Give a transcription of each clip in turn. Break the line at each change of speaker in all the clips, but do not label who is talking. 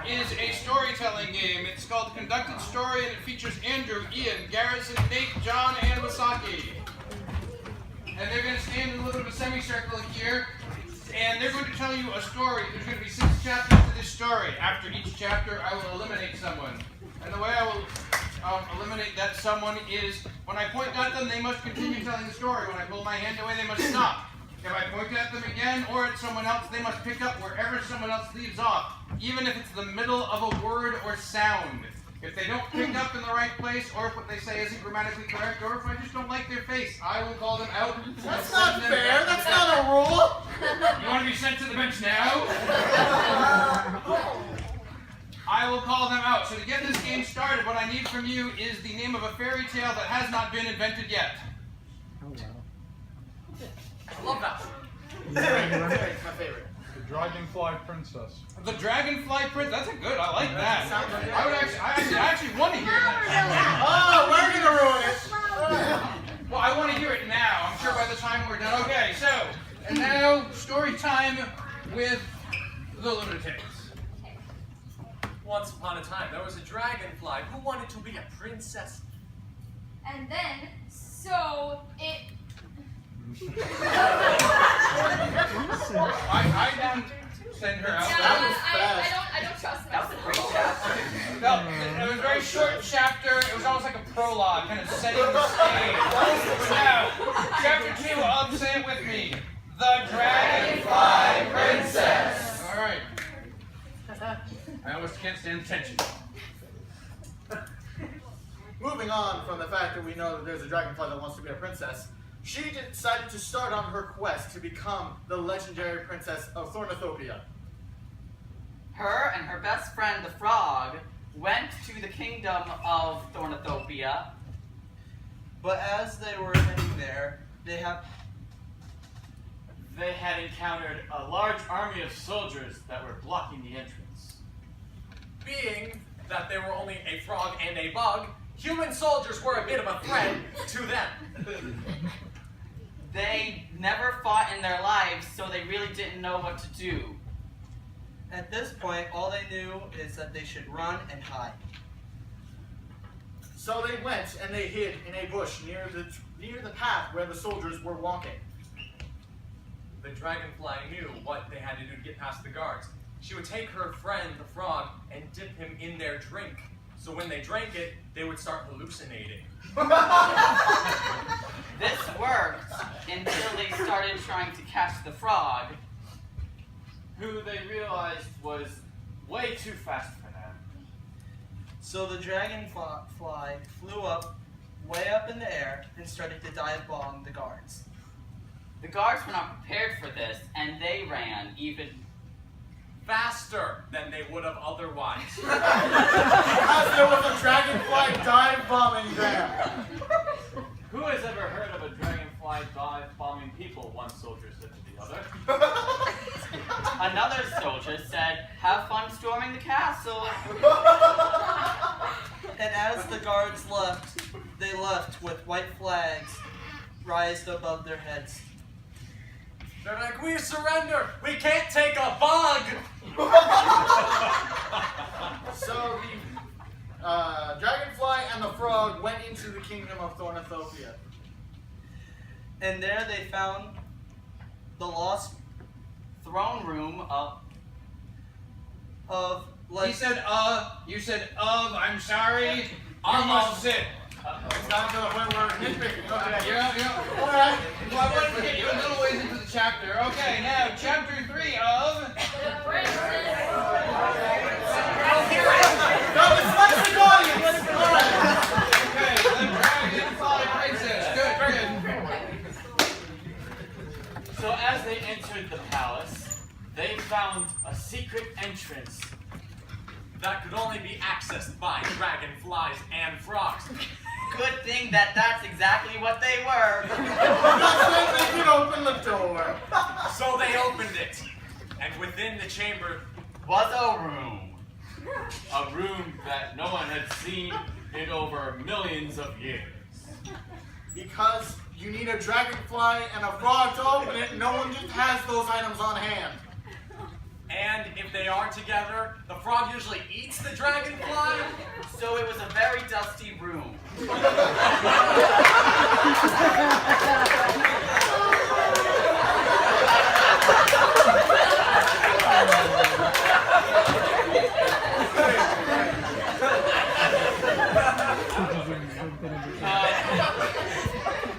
is a storytelling game. It's called Conducted Story, and it features Andrew, Ian, Garrison, Nate, John, and Masaki. And they're going to stand in a little bit of a semicircle here, and they're going to tell you a story. There's going to be 6 chapters to this story. After each chapter, I will eliminate someone. And the way I will eliminate that someone is, when I point at them, they must continue telling the story. When I pull my hand away, they must stop. If I point at them again or at someone else, they must pick up wherever someone else leaves off, even if it's the middle of a word or sound. If they don't pick up in the right place, or if what they say isn't grammatically correct, or if I just don't like their face, I will call them out.
That's not fair. That's not a rule.
You want to be sent to the bench now? I will call them out. So to get this game started, what I need from you is the name of a fairy tale that has not been invented yet.
Oh, wow.
I love that. It's my favorite.
The Dragonfly Princess.
The Dragonfly Prince. That's a good. I like that.
Sounds like
I would actually want to hear that.
Oh, we're gonna ruin it.
Well, I want to hear it now. I'm sure by the time we're done. Okay, so and now story time with the Luna-tics.
Once upon a time, there was a dragonfly who wanted to be a princess.
And then, so it...
I didn't send her out.
I don't trust myself.
That was a great chapter.
No, it was a very short chapter. It was almost like a prologue, kind of setting the stage. Now, chapter 2 of, say it with me, The Dragonfly Princess. All right. I almost can't stand the tension.
Moving on from the fact that we know that there's a dragonfly that wants to be a princess, she decided to start on her quest to become the legendary princess of Thornithopia.
Her and her best friend, the frog, went to the kingdom of Thornithopia.
But as they were heading there, they had
encountered a large army of soldiers that were blocking the entrance.
Being that they were only a frog and a bug, human soldiers were a bit of a threat to them.
They never fought in their lives, so they really didn't know what to do.
At this point, all they knew is that they should run and hide.
So they went and they hid in a bush near the path where the soldiers were walking.
The dragonfly knew what they had to do to get past the guards. She would take her friend, the frog, and dip him in their drink. So when they drank it, they would start hallucinating.
This worked until they started trying to catch the frog,
Who they realized was way too fast for them.
So the dragonfly flew up, way up in the air, and started to dive bomb the guards.
The guards were not prepared for this, and they ran even
faster than they would have otherwise.
Because there was a dragonfly dive bombing them.
Who has ever heard of a dragonfly dive bombing people? One soldier said to the other.
Another soldier said, "Have fun storming the castle."
And as the guards left, they left with white flags raised above their heads.
They're like, "We surrender! We can't take a bug!"
So the dragonfly and the frog went into the kingdom of Thornithopia.
And there they found the lost
Throne room
of
He said, you said, I'm sorry.
Almost.
Almost it.
It's not to the point where we're nitpicking. Okay.
Yeah.
All right.
Well, I wanted to get you a little ways into the chapter. Okay, now, chapter 3 of...
The princess.
No, it's Lexiconian. All right.
Okay, the Dragonfly Princess. Good, good.
So as they entered the palace, they found a secret entrance
That could only be accessed by dragonflies and frogs.
Good thing that that's exactly what they were.
That's when they could open the door.
So they opened it, and within the chamber
Was a room.
a room that no one had seen in over millions of years.
Because you need a dragonfly and a frog to open it, no one just has those items on hand.
And if they are together, the frog usually eats the dragonfly?
So it was a very dusty room.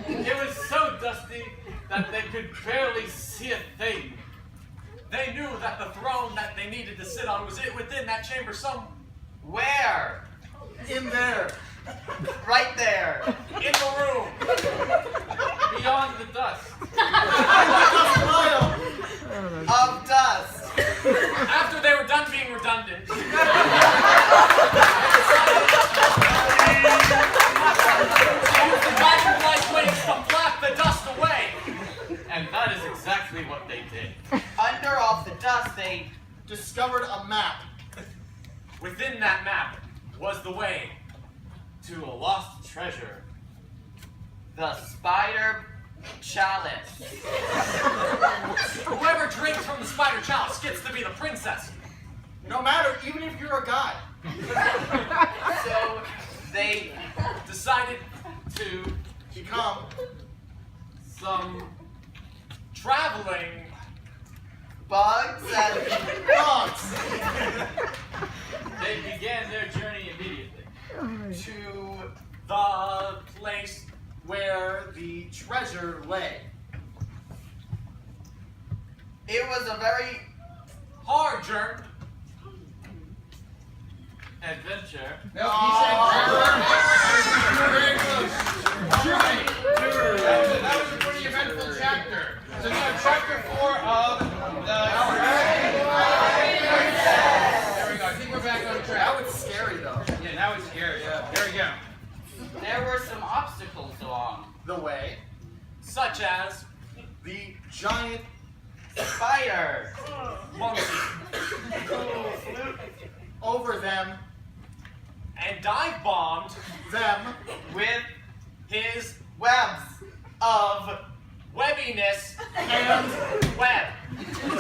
It was so dusty that they could barely see a thing.
They knew that the throne that they needed to sit on was within that chamber somewhere.
Where?
In there.
Right there.
In the room.
Beyond the dust.
Of dust.
After they were done being redundant, they used the dragonfly's wings to flap the dust away.
And that is exactly what they did.
Under all the dust, they
Discovered a map.
Within that map was the way.
To a lost treasure.
the spider chalice.
Whoever drinks from the spider chalice gets to be the princess.
No matter, even if you're a guy.
So they
Decided
To
Become
some
traveling
bugs and
dogs.
they began their journey immediately.
to
the place
Where the treasure lay.
it was a very
hard journey.
Adventure.
No, he said very close. That was a pretty eventful chapter. So now chapter 4 of the There we go. I think we're back on
That
track.
was scary though.
Yeah, now it's scary.
Yeah.
There we go.
there were some obstacles along.
The way.
Such as
The giant
Spider
monkey
who flew
over them.
and dive bombed
Them.
with
his
webs of
webbiness
And
web. So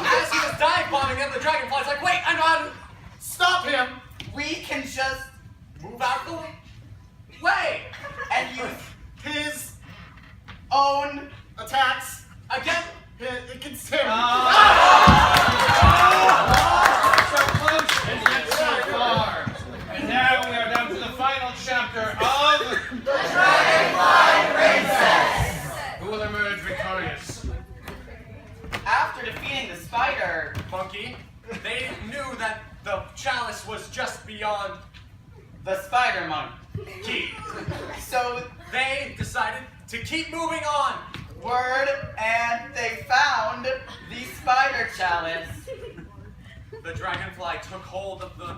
as he was dive bombing him, the dragonfly's like, wait, I know how to
stop him.
we can just
move out of the way.
and use
His
own
attacks.
Again,
Against him.
So close and yet so far. And now we are down to the final chapter of The Dragonfly Princess. Who will emerge victorious?
after defeating the spider.
monkey, they knew that the chalice was just beyond
The spider monkey.
key.
So
They decided to keep moving on.
word and they found the spider chalice.
The dragonfly took hold of the.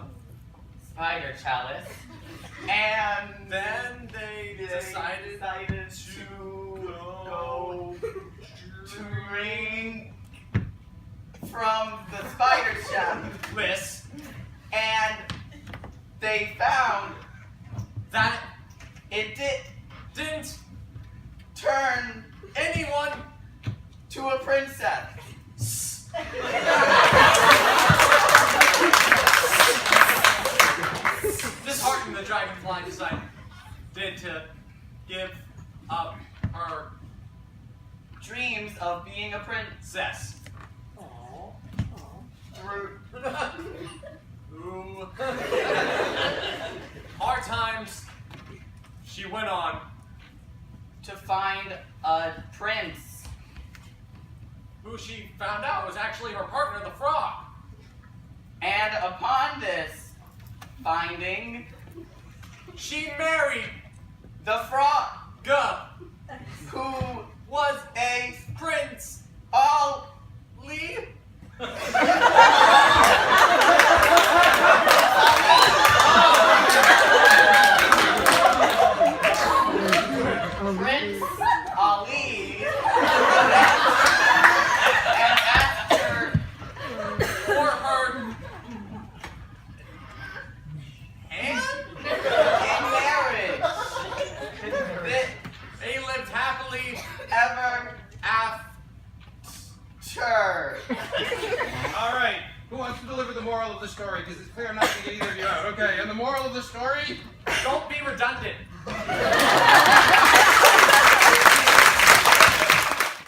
Spider chalice. And
Then they decided
to go drink from the spider chalice. And they found
that
it
didn't
turn
anyone
to a princess.
disheartened. The dragonfly decided to give up her
Dreams of being a princess. Through
Ooh. Hard times. She went on.
to find a prince.
Who she found out was actually her partner, the frog.
And upon this finding,
She married
the frog, who
was
a
prince.
all Prince Ali, and asked her
For her hand.
in marriage.
They lived happily
Ever Sure.
All right. Who wants to deliver the moral of the story? Because it's clear I'm not going to get either of you out. Okay, and the moral of the story?
Don't be redundant.